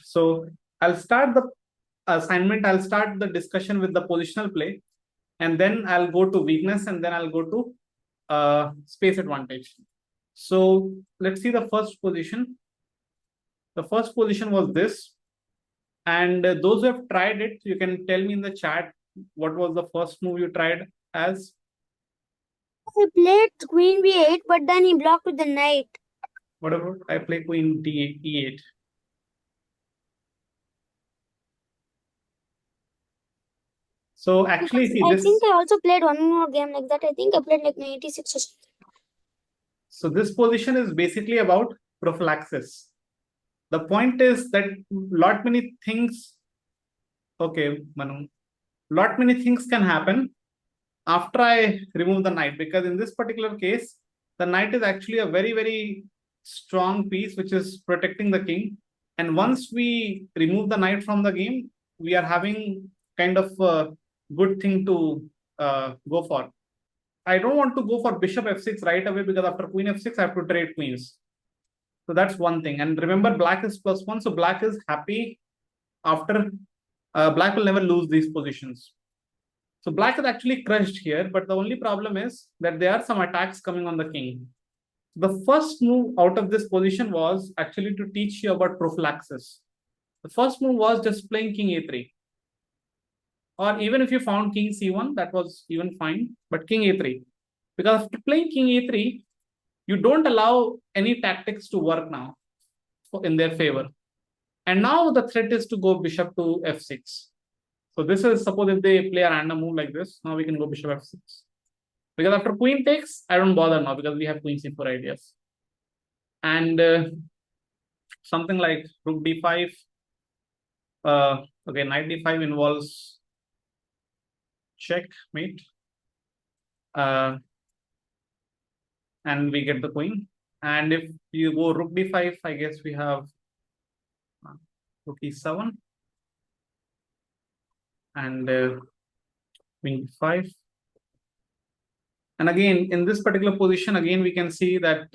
So I'll start the assignment. I'll start the discussion with the positional play, and then I'll go to weakness, and then I'll go to space advantage. So let's see the first position. The first position was this. And those who have tried it, you can tell me in the chat what was the first move you tried as. I played queen b8, but then he blocked with the knight. What about I play queen e8? So actually, see I this. think I also played one more game like that. I think I played like 96 or something. So this position is basically about prophylaxis. The point is that lot many things. Okay, Manu. Lot many things can happen after I remove the knight, because in this particular case, the knight is actually a very, very strong piece which is protecting the king. And once we remove the knight from the game, we are having kind of a good thing to go for. I don't want to go for bishop f6 right away, because after queen f6, I have to trade queens. So that's one thing. And remember, black is +1. So black is happy after black will never lose these positions. So black is actually crushed here, but the only problem is that there are some attacks coming on the king. The first move out of this position was actually to teach you about prophylaxis. The first move was just playing king a3. Or even if you found king c1, that was even fine, but king a3. Because after playing king a3, you don't allow any tactics to work now in their favor. And now the threat is to go bishop to f6. So this is, suppose if they play a random move like this, now we can go bishop f6. Because after queen takes, I don't bother now, because we have queen c4 ideas. And something like rook d5. Okay, knight d5 involves checkmate. And we get the queen. And if you go rook d5, I guess we have rook e7. And queen d5. And again, in this particular position, again, we can see that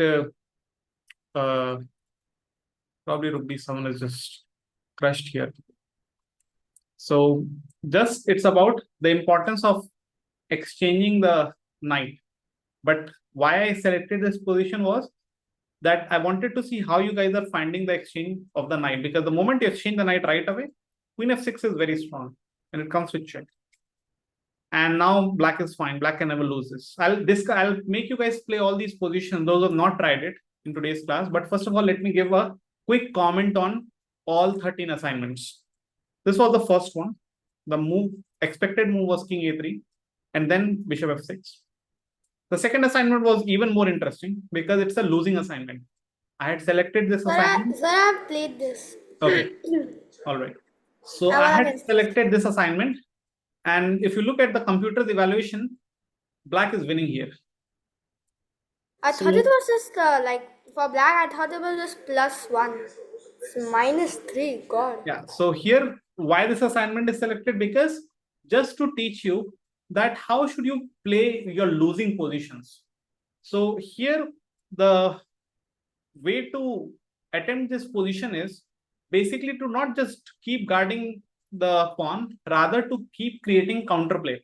probably rook d7 is just crushed here. So just it's about the importance of exchanging the knight. But why I selected this position was that I wanted to see how you guys are finding the exchange of the knight, because the moment you exchange the knight right away, queen f6 is very strong and it comes with check. And now black is fine. Black can never lose this. I'll make you guys play all these positions, those who have not tried it in today's class. But first of all, let me give a quick comment on all 13 assignments. This was the first one. The expected move was king a3 and then bishop f6. The second assignment was even more interesting because it's a losing assignment. I had selected this assignment. Sir, I've played this. Okay. All right. So I I won had against selected this assignment. And if you look at the computer's evaluation, black is winning here. I thought it was just like for black, I thought it was just +1. It's -3. God. Yeah. So here, why this assignment is selected? Because just to teach you that how should you play your losing positions. So here, the way to attempt this position is basically to not just keep guarding the pawn, rather to keep creating counterplay.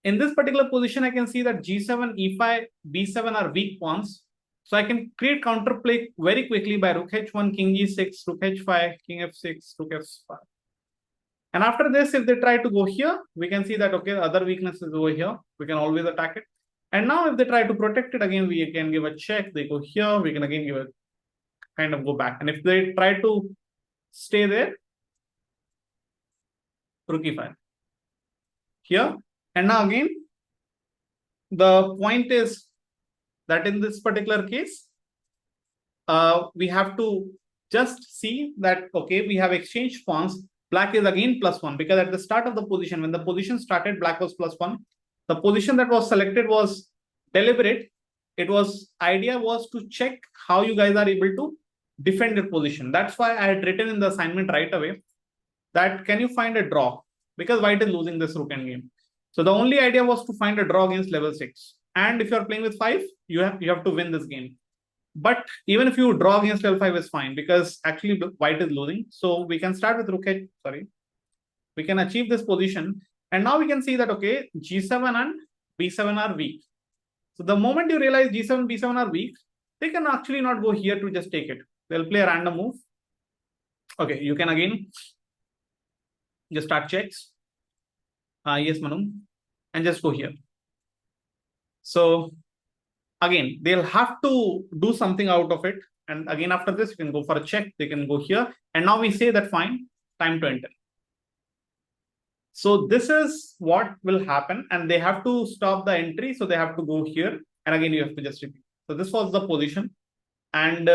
In this particular position, I can see that g7, e5, b7 are weak pawns. So I can create counterplay very quickly by rook h1, king g6, rook h5, king f6, rook f5. And after this, if they try to go here, we can see that, okay, the other weakness is over here. We can always attack it. And now if they try to protect it, again, we can give a check. They go here, we can again give a kind of go back. And if they try to stay there, rook e5. Here. And now again, the point is that in this particular case, we have to just see that, okay, we have exchanged pawns. Black is again +1, because at the start of the position, when the position started, black was +1. The position that was selected was deliberate. Idea was to check how you guys are able to defend your position. That's why I had written in the assignment right away that can you find a draw, because white is losing this rook endgame. So the only idea was to find a draw against level 6. And if you are playing with 5, you have to win this game. But even if you draw against L5 is fine because actually white is losing. So we can start with Rook H, sorry. We can achieve this position. And now we can see that, okay, G7 and B7 are weak. So the moment you realize G7, B7 are weak, they can actually not go here to just take it. They'll play a random move. Okay, you can again just start checks. Yes, Manu. And just go here. So again, they'll have to do something out of it. And again, after this, you can go for a check. They can go here. And now we say that fine, time to enter. So this is what will happen. And they have to stop the entry. So they have to go here. And again, you have to just repeat. So this was the position. And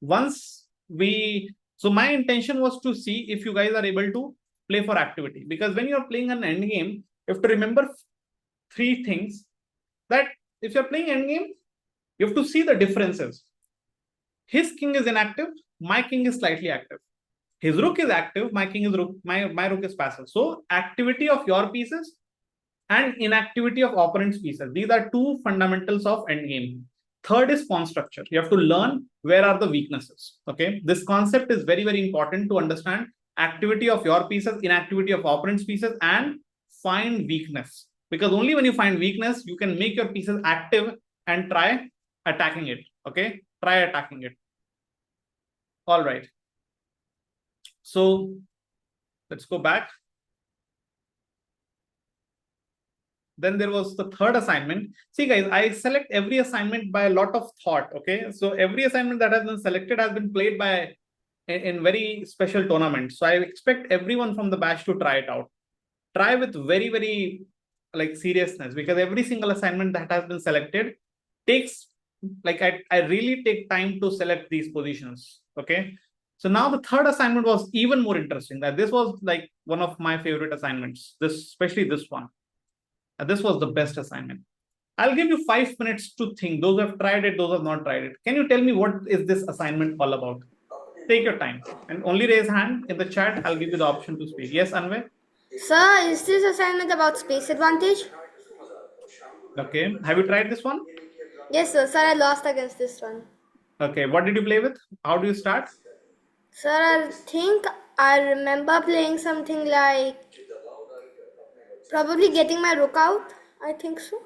once we, so my intention was to see if you guys are able to play for activity. Because when you're playing an end game, you have to remember three things. That if you're playing end game, you have to see the differences. His king is inactive, my king is slightly active. His rook is active, my king is rook, my rook is passive. So activity of your pieces and inactivity of opponent's pieces. These are two fundamentals of endgame. Third is pawn structure. You have to learn where are the weaknesses. Okay, this concept is very, very important to understand activity of your pieces, inactivity of opponent's pieces, and find weakness. Because only when you find weakness, you can make your pieces active and try attacking it. Okay, try attacking it. All right. So let's go back. Then there was the third assignment. See, guys, I select every assignment by a lot of thought. Okay, so every assignment that has been selected has been played by in very special tournaments. So I expect everyone from the batch to try it out. Try with very, very like seriousness, because every single assignment that has been selected takes like I really take time to select these positions. Okay. So now the third assignment was even more interesting. That this was like one of my favorite assignments. This, especially this one. This was the best assignment. I'll give you 5 minutes to think. Those who have tried it, those who have not tried it. Can you tell me what is this assignment all about? Take your time and only raise hand in the chat. I'll give you the option to speak. Yes, Anvay? Sir, is this assignment about space advantage? Okay. Have you tried this one? Yes, sir. Sir, I lost against this one. Okay. What did you play with? How do you start? Sir, I think I remember playing something like probably getting my rook out. I think so.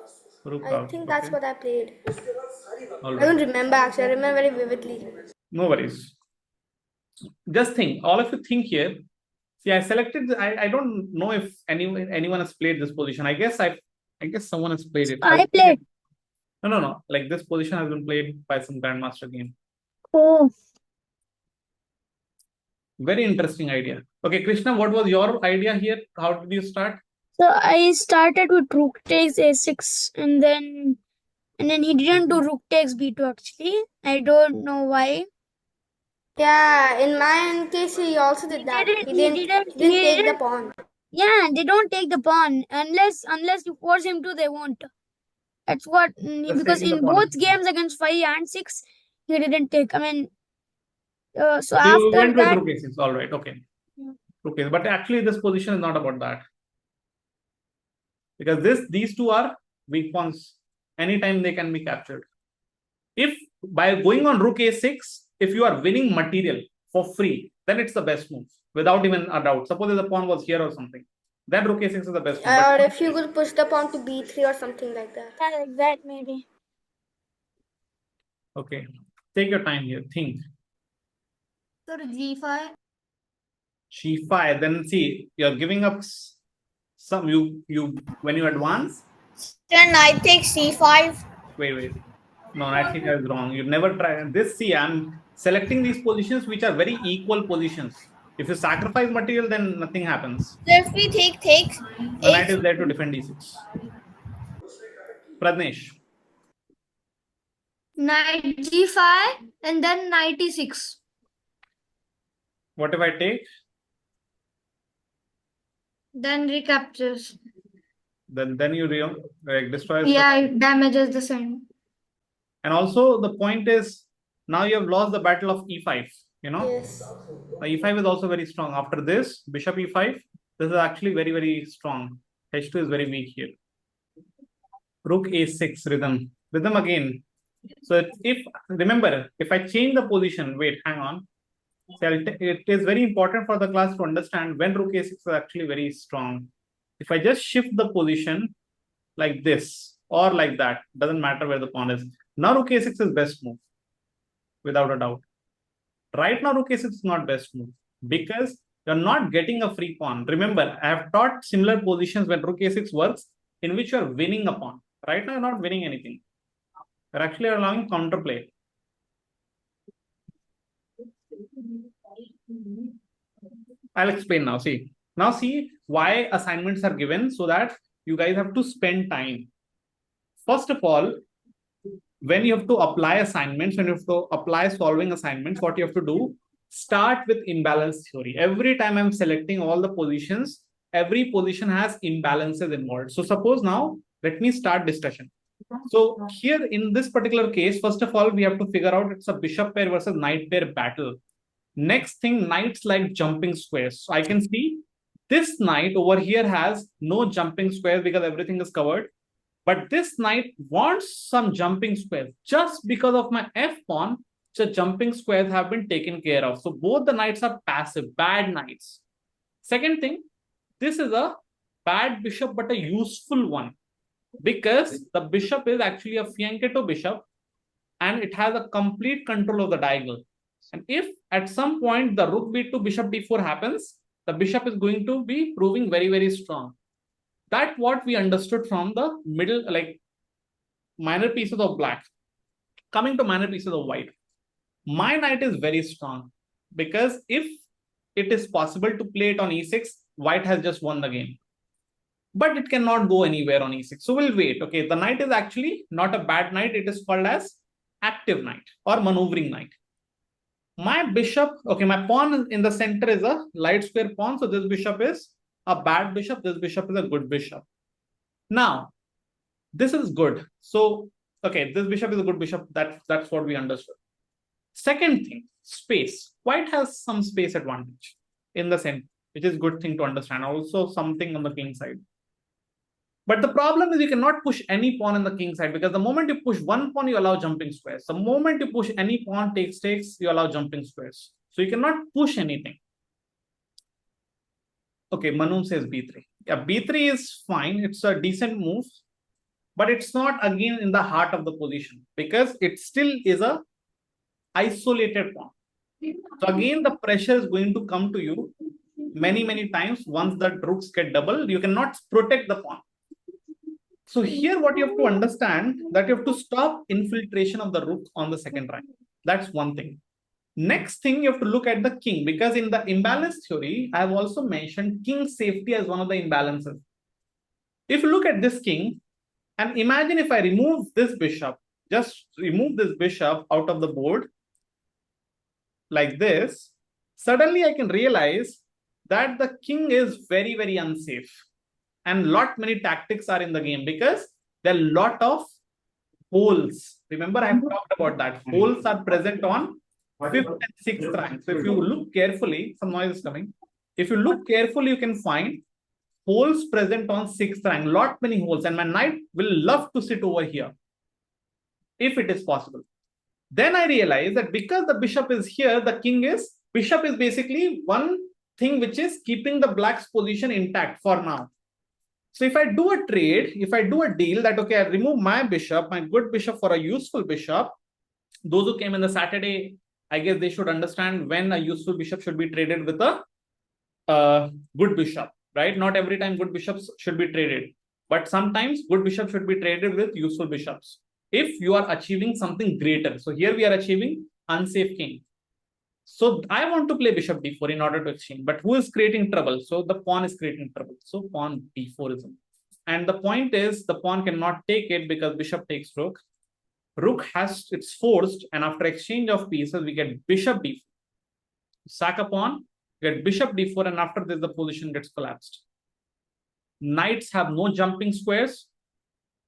Rook I out. think that's Okay. what I played. All I don't right. remember actually. I remember very vividly. No worries. Just think. All of you think here. See, I selected. I don't know if anyone has played this position. I guess someone has played it. I played. No. Like this position has been played by some grandmaster game. Oh, Very interesting idea. Okay, Krishna, what was your idea here? How did you start? so I started with rook takes a6, and then he didn't do rook takes b2 actually. I don't know why. Yeah, in my case, he also did that. He didn't take the pawn. Yeah, they don't take the pawn unless you force him to. They won't. That's what Just because taking the in pawn. both games against 5 and 6, he didn't take. I mean, so You after went with that, rook a6. All right. Okay. Yeah. Okay, but actually this position is not about that, because these two are weak pawns. Anytime they can be captured. If by going on rook a6, if you are winning material for free, then it's the best move without even a doubt. Suppose the pawn was here or something, then rook a6 is the best move. Or if you could push the pawn to b3 or something like that. Yeah, like that maybe. Okay, take your time here. Think. So g5. G5. Then see, you're giving up some. You when you advance. Then knight takes c5. Wait. No, I think I was wrong. You never try this. See, I'm selecting these positions which are very equal positions. If you sacrifice material, then nothing happens. So if we takes The knight is there to defend d6. Pradnesh. knight g5 and then knight e6. What if I take? Then recaptures. Then you like destroy. Yeah, it damages the center. And also the point is now you have lost the battle of e5. You know, Yes. e5 is also very strong. After this, bishop e5. This is actually very, very strong. h2 is very weak here. Rook a6 rhythm. Rhythm again. So remember, if I change the position, wait, hang on. So it is very important for the class to understand when Rook A6 is actually very strong. If I just shift the position like this or like that, doesn't matter where the pawn is. Now Rook A6 is best move, without a doubt. Right now, Rook A6 is not best move because you're not getting a free pawn. Remember, I have taught similar positions when Rook A6 works in which you're winning a pawn. Right now, you're not winning anything. You're actually allowing counterplay. I'll explain now. See why assignments are given so that you guys have to spend time. First of all, when you have to apply assignments, when you have to apply solving assignments, what you have to do, start with imbalance theory. Every time I'm selecting all the positions, every position has imbalances involved. So suppose now, let me start discussion. So here in this particular case, first of all, we have to figure out it's a bishop pair versus knight pair battle. Next thing, knights like jumping squares. So I can see this knight over here has no jumping squares because everything is covered. But this knight wants some jumping squares. Just because of my f pawn, the jumping squares have been taken care of. So both the knights are passive, bad knights. Second thing, this is a bad bishop, but a useful one. Because the bishop is actually a fianchetto bishop and it has a complete control of the diagonal. And if at some point the rook b2 bishop d4 happens, the bishop is going to be proving very, very strong. That's what we understood from the middle, like minor pieces of black. Coming to minor pieces of white. My knight is very strong because if it is possible to play it on e6, white has just won the game. But it cannot go anywhere on e6. So we'll wait. Okay, the knight is actually not a bad knight. It is called as active knight or maneuvering knight. My bishop, okay, my pawn in the center is a light square pawn. So this bishop is a bad bishop. This bishop is a good bishop. Now, this is good. So, okay, this bishop is a good bishop. That's what we understood. Second thing, space. White has some space advantage in the center, which is a good thing to understand. Also, something on the king side. But the problem is you cannot push any pawn on the king side because the moment you push one pawn, you allow jumping squares. The moment you push any pawn takes, you allow jumping squares. So you cannot push anything. Okay, Manu says b3. Yeah, b3 is fine. It's a decent move, but it's not again in the heart of the position because it still is a isolated pawn. So again, the pressure is going to come to you many, many times. Once the rooks get double, you cannot protect the pawn. So here what you have to understand that you have to stop infiltration of the rook on the second rank. That's one thing. Next thing, you have to look at the king because in the imbalance theory, I have also mentioned king safety as one of the imbalances. If you look at this king and imagine if I remove this bishop, just remove this bishop out of the board like this, suddenly I can realize that the king is very, very unsafe. And many tactics are in the game because there are a lot of holes. Remember, I have talked about that. Holes are present on 5th and 6th rank. So if you look carefully, some noise is coming. If you look carefully, you can find holes present on 6th rank. Many holes. And my knight will love to sit over here if it is possible. Then I realize that because the bishop is here, bishop is basically one thing which is keeping the black's position intact for now. So if I do a trade, if I do a deal that, okay, I remove my bishop, my good bishop for a useful bishop, those who came in the Saturday, I guess they should understand when a useful bishop should be traded with a good bishop, right? Not every time good bishops should be traded, but sometimes good bishops should be traded with useful bishops if you are achieving something greater. So here we are achieving unsafe king. So I want to play bishop d4 in order to exchange, but who is creating trouble? So the pawn is creating trouble. So pawn d4 is in. And the point is the pawn cannot take it because bishop takes rook. Rook it's forced, and after exchange of pieces, we get bishop d4. Sack a pawn, get bishop d4, and after this, the position gets collapsed. Knights have no jumping squares,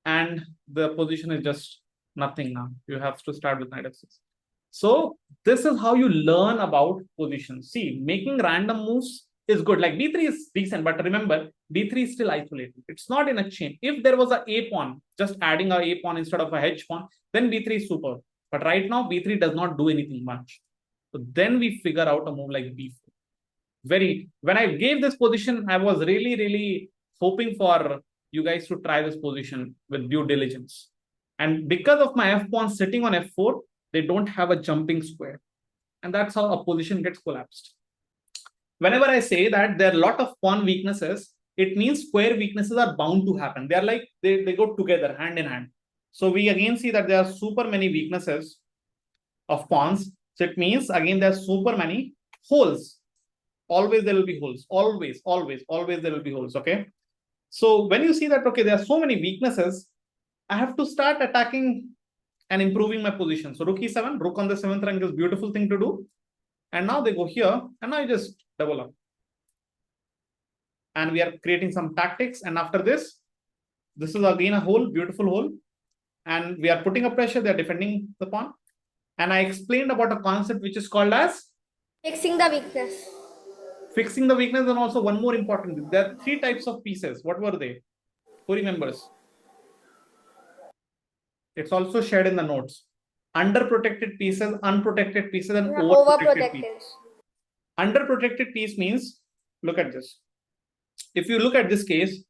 and the position is just nothing now. You have to start with knight f6. So this is how you learn about positions. See, making random moves is good. Like b3 is decent, but remember, b3 is still isolated. It's not in a chain. If there was a pawn, just adding a pawn instead of a h pawn, then b3 is super. But right now, b3 does not do anything much. So then we figure out a move like b4. When I gave this position, I was really hoping for you guys to try this position with due diligence. And because of my f pawn sitting on f4, they don't have a jumping square. And that's how a position gets collapsed. Whenever I say that there are a lot of pawn weaknesses, it means square weaknesses are bound to happen. They are like, they go together, hand in hand. So we again see that there are super many weaknesses of pawns. So it means, again, there are super many holes. Always there will be holes. Always there will be holes, okay? So when you see that, okay, there are so many weaknesses, I have to start attacking and improving my position. So rook e7, rook on the 7th rank is a beautiful thing to do. And now they go here, and now you just double up. And we are creating some tactics. And after this is again a hole, beautiful hole. And we are putting a pressure, they are defending the pawn. And I explained about a concept which is called as Fixing the weakness. Fixing the weakness. And also one more important, there are 3 types of pieces. What were they? Who remembers? It's also shared in the notes. Underprotected pieces, unprotected pieces, and overprotected pieces. Underprotected piece means, look at this. If you look at this case,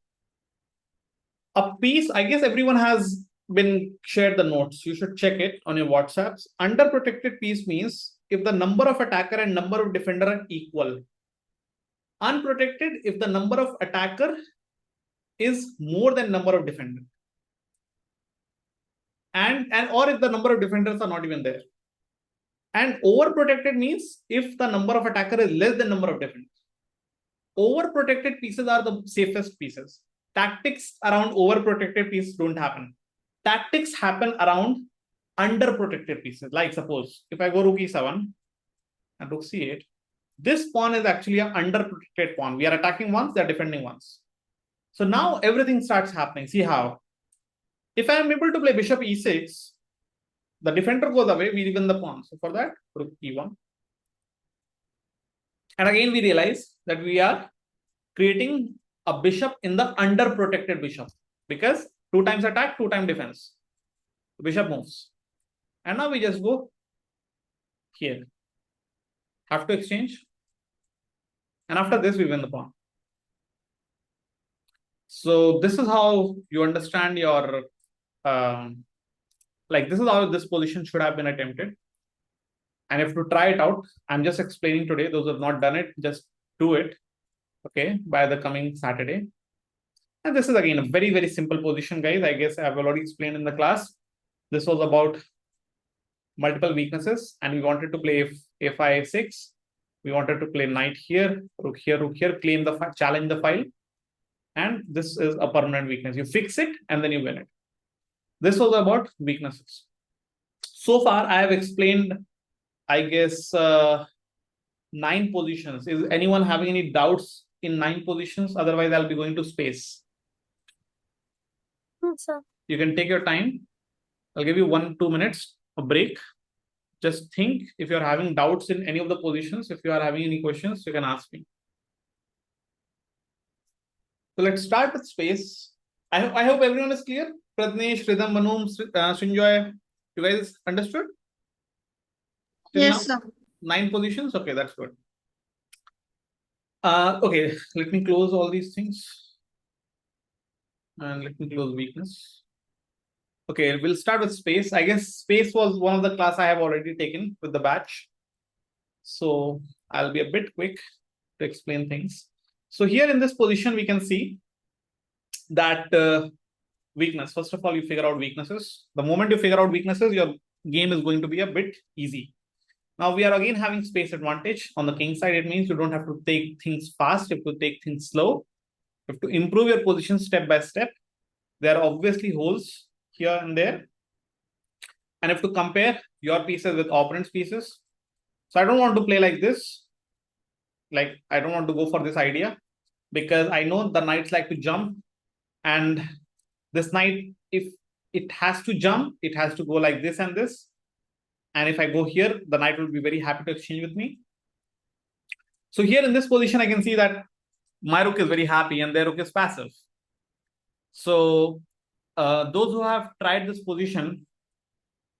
a piece, I guess everyone has been shared the notes. You should check it on your WhatsApps. Underprotected piece means if the number of attacker and number of defender are equal. Unprotected if the number of attacker is more than number of defender. And or if the number of defenders are not even there. And overprotected means if the number of attacker is less than number of defenders. Overprotected pieces are the safest pieces. Tactics around overprotected pieces don't happen. Tactics happen around underprotected pieces. Like suppose if I go rook e7 and rook c8, this pawn is actually an underprotected pawn. We are attacking once, they're defending once. So now everything starts happening. See how? If I am able to play bishop e6, the defender goes away, we win the pawn. So for that, rook e1. And again, we realize that we are creating a bishop in the underprotected bishop because 2 times attack, 2 times defense. The bishop moves. And now we just go here. Have to exchange. And after this, we win the pawn. So this is how you understand your, this is how this position should have been attempted. And if to try it out, I'm just explaining today. Those who have not done it, just do it, okay, by the coming Saturday. And this is again a very simple position, guys. I guess I've already explained in the class. This was about multiple weaknesses, and we wanted to play f5, 6. We wanted to play knight here, rook here, claim the challenge the file. And this is a permanent weakness. You fix it and then you win it. This was about weaknesses. So far, I have explained, I guess, 9 positions. Is anyone having any doubts in 9 positions? Otherwise, I'll be going to space. No, sir. You can take your time. I'll give you 1-2 minutes, a break. Just think if you're having doubts in any of the positions. If you are having any questions, you can ask me. So let's start with space. I hope everyone is clear. Pradnesh, Rhythm, Manum, Srinjoy, you guys understood? Yes, sir. 9 positions. Okay, that's good. Okay, let me close all these things. And let me close weakness. Okay, we'll start with space. I guess space was one of the class I have already taken with the batch. So I'll be a bit quick to explain things. So here in this position, we can see that weakness. First of all, you figure out weaknesses. The moment you figure out weaknesses, your game is going to be a bit easy. Now we are again having space advantage. On the king side, it means you don't have to take things fast. You have to take things slow. You have to improve your position step by step. There are obviously holes here and there. And you have to compare your pieces with opponent's pieces. So I don't want to play like this. Like, I don't want to go for this idea because I know the knights like to jump. And this knight, if it has to jump, it has to go like this and this. And if I go here, the knight will be very happy to exchange with me. So here in this position, I can see that my rook is very happy and their rook is passive. So those who have tried this position,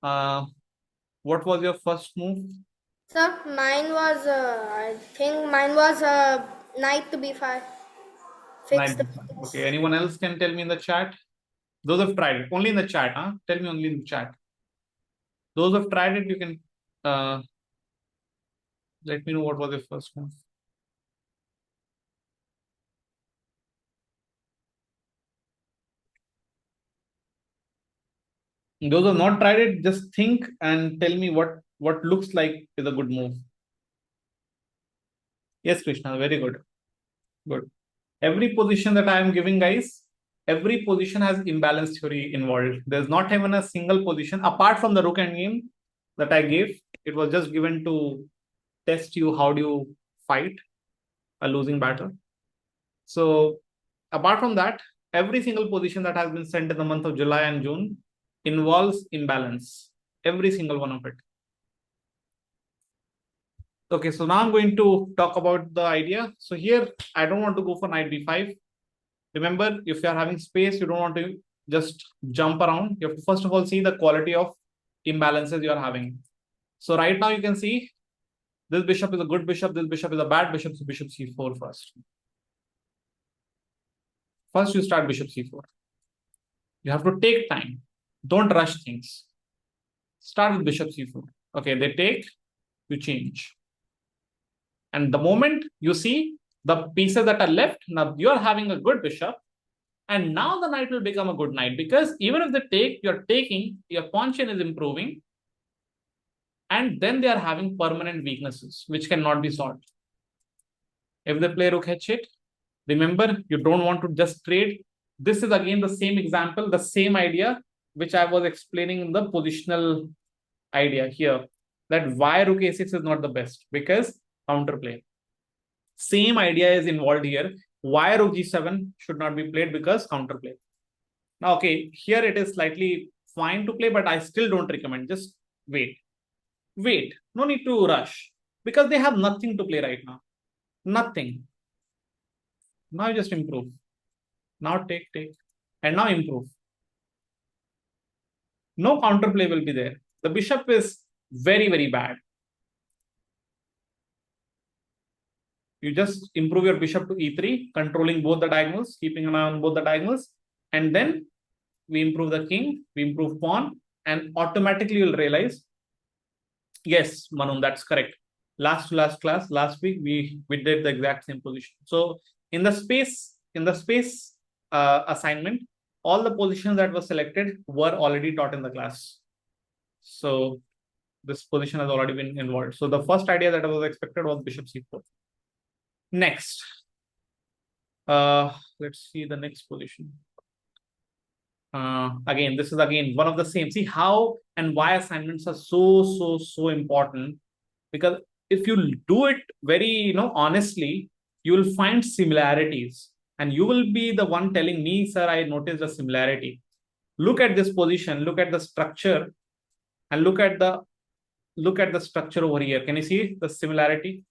what was your first move? Sir, mine was, I think mine was knight to b5. Fix the B5. Okay, anyone else can tell me in the chat? Those who have tried it, only in the chat, huh? Tell me only in the chat. Those who have tried it, you can let me know what was your first move. Those who have not tried it, just think and tell me what looks like is a good move. Yes, Krishna, very good. Good. Every position that I am giving, guys, every position has imbalance theory involved. There's not even a single position apart from the rook endgame that I gave. It was just given to test you how do you fight a losing battle. So apart from that, every single position that has been sent in the month of July and June involves imbalance. Every single one of it. Okay, so now I'm going to talk about the idea. So here, I don't want to go for knight b5. Remember, if you are having space, you don't want to just jump around. You have to first of all see the quality of imbalances you are having. So right now you can see this bishop is a good bishop, this bishop is a bad bishop, so bishop c4 first. First you start bishop c4. You have to take time. Don't rush things. Start with bishop c4. Okay, they take, you change. And the moment you see the pieces that are left, now you're having a good bishop. And now the knight will become a good knight because even if they take, you're taking, your pawn chain is improving. And then they are having permanent weaknesses, which cannot be solved. If they play rook h8, remember, you don't want to just trade. This is again the same example, the same idea, which I was explaining in the positional idea here, that why rook a6 is not the best, because counterplay. Same idea is involved here. Why rook g7 should not be played, because counterplay. Now, okay, here it is slightly fine to play, but I still don't recommend. Just wait. Wait. No need to rush, because they have nothing to play right now. Nothing. Now you just improve. Now take, and now improve. No counterplay will be there. The bishop is very, very bad. You just improve your bishop to e3, controlling both the diagonals, keeping an eye on both the diagonals, and then we improve the king, we improve pawn, and automatically you'll realize, yes, Manu, that's correct. Last class, last week, we did the exact same position. So in the space assignment, all the positions that were selected were already taught in the class. So this position has already been involved. So the first idea that I was expected was bishop c4. Next, let's see the next position. Again, this is again one of the same. See how and why assignments are so important, because if you do it very honestly, you will find similarities, and you will be the one telling me, sir, I noticed a similarity. Look at this position, look at the structure, and look at the structure over here. Can you see the similarity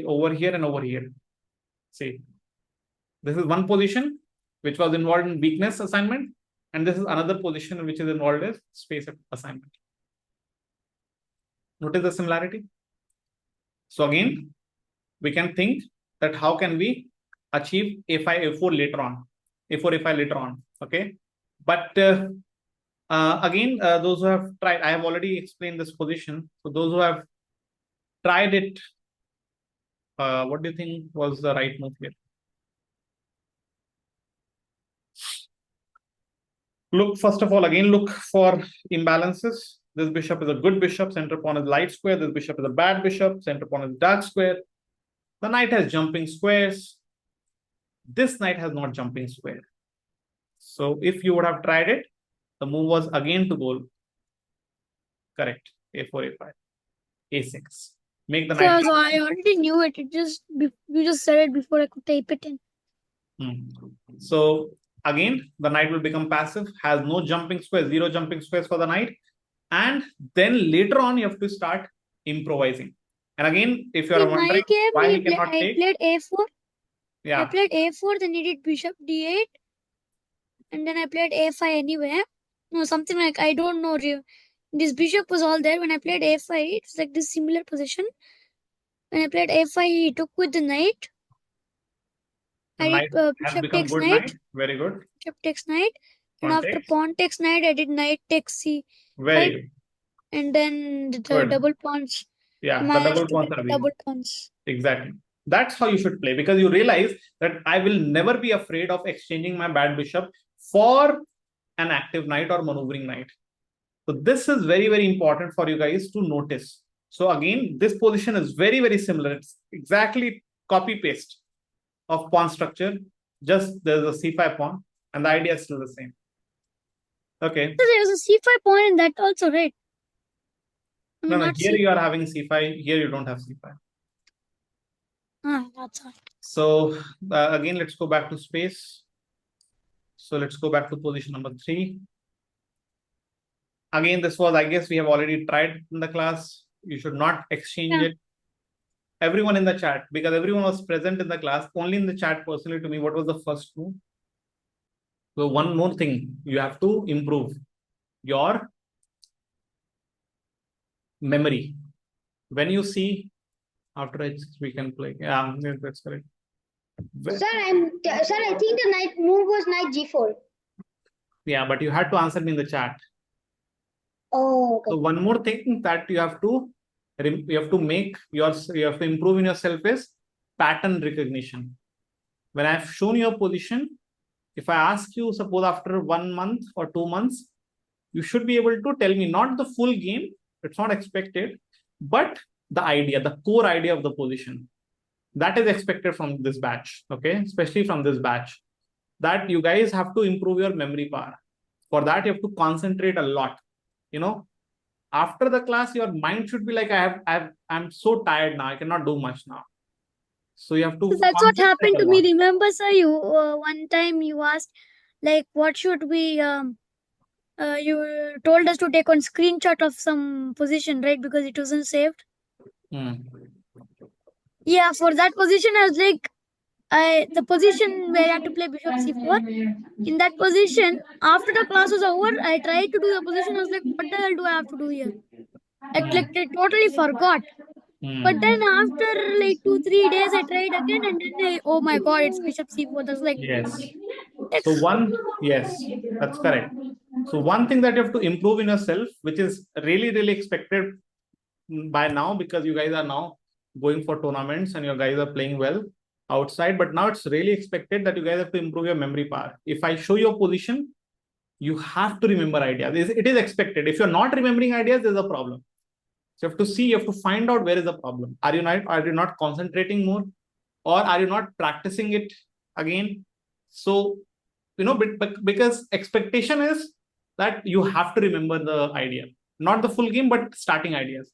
over here and over here? See, this is one position which was involved in weakness assignment, and this is another position which is involved in space assignment. Notice the similarity. So again, we can think that how can we achieve a5, a4 later on, a4, a5 later on. Okay, but again, those who have tried, I have already explained this position. So those who have tried it, what do you think was the right move here? Look, first of all, again, look for imbalances. This bishop is a good bishop, center pawn is light square. This bishop is a bad bishop, center pawn is dark square. The knight has jumping squares. This knight has not jumping square. So if you would have tried it, the move was again to go correct. A4, A5, A6. Make the knight. So I already knew it. You just said it before I could type it in. So again, the knight will become passive, has no jumping square, zero jumping squares for the knight. And then later on, you have to start improvising. And again, if you are In my wondering game, why he I cannot take, played A4. I yeah, played A4, then he did bishop D8, and then I played A5 anyway. No, something like, I don't know. This bishop was all there. When I played A5, it's like this similar position. When I played A5, he took with the knight. the I knight did has bishop become takes good knight. knight. Very good. Bishop takes knight. And Pawn after takes. pawn takes knight, I did knight takes C5. Very good. And then the Good. double pawns. Yeah, the Managed double to pawns get are the weak. double pawns. Exactly. That's how you should play, because you realize that I will never be afraid of exchanging my bad bishop for an active knight or maneuvering knight. So this is very, very important for you guys to notice. So again, this position is very, very similar. It's exactly copy paste of pawn structure. Just there's a C5 pawn, and the idea is still the same. Okay. So there was a C5 pawn in that also, right? No, not here C5. you are having C5. Here you don't have C5. That's all. So again, let's go back to space. So let's go back to position number 3. Again, this was, I guess we have already tried in the class. You should not exchange it. Everyone in the chat, because everyone was present in the class, only in the chat personally to me, what was the first move? So one more thing, you have to improve your memory. When you see, after we can play. Yeah, that's correct. Sir, I think the knight move was knight G4. Yeah, but you had to answer me in the chat. Oh, okay. So one more thing that you have to improve in yourself is pattern recognition. When I've shown your position, if I ask you, suppose after 1 month or 2 months, you should be able to tell me not the full game, it's not expected, but the idea, the core idea of the position. That is expected from this batch, okay? Especially from this batch. That you guys have to improve your memory power. For that, you have to concentrate a lot. You know, after the class, your mind should be like, I'm so tired now, I cannot do much now. So you have to. So that's what happened to me. Remember, sir, you one time you asked, like, what should we you told us to take one screenshot of some position, right? Because it wasn't saved. Yeah, for that position, I was like, the position where I had to play bishop c4. In that position, after the class was over, I tried to do the position. I was like, what the hell do I have to do here? I totally forgot. But then after like 2-3 days, I tried again, and then oh my god, it's bishop c4. That's like, yes. So yes, that's correct. So one thing that you have to improve in yourself, which is really, really expected by now, because you guys are now going for tournaments and you guys are playing well outside, but now it's really expected that you guys have to improve your memory power. If I show your position, you have to remember ideas. It is expected. If you're not remembering ideas, there's a problem. So you have to see, you have to find out where is the problem. Are you not concentrating more, or are you not practicing it again? So, you know, because expectation is that you have to remember the idea, not the full game, but starting ideas.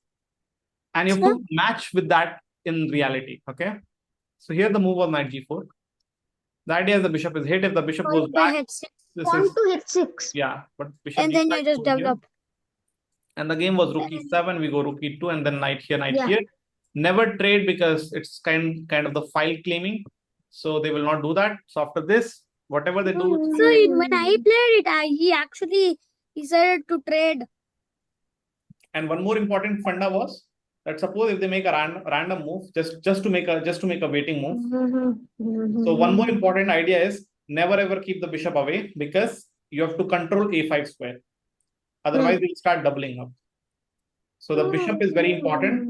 And you have to match with that in reality. Okay. So here the move was knight g4. The idea is the bishop is hit. If the bishop goes back, Pawn to hit 6. Yeah, but bishop and then you just develop. And the game was rook e7. We go rook e2, and then knight here. Never trade, because it's kind of the file claiming. So they will not do that. So after this, whatever they do. So when I played it, he actually decided to trade. And one more important funda was that suppose if they make a random move, just to make a waiting move. So one more important idea is never ever keep the bishop away, because you have to control a5 square. Otherwise, you'll start doubling up. So the bishop is very important.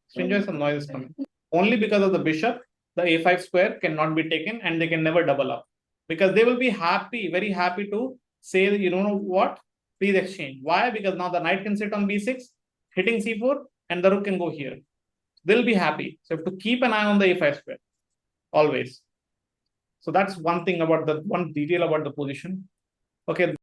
Some noise is coming. Only because of the bishop, the a5 square cannot be taken, and they can never double up, because they will be very happy to say, you know what, please exchange. Why? Because now the knight can sit on b6, hitting c4, and the rook can go here. They'll be happy. So you have to keep an eye on the a5 square always. So that's one thing about one detail about the position. Okay.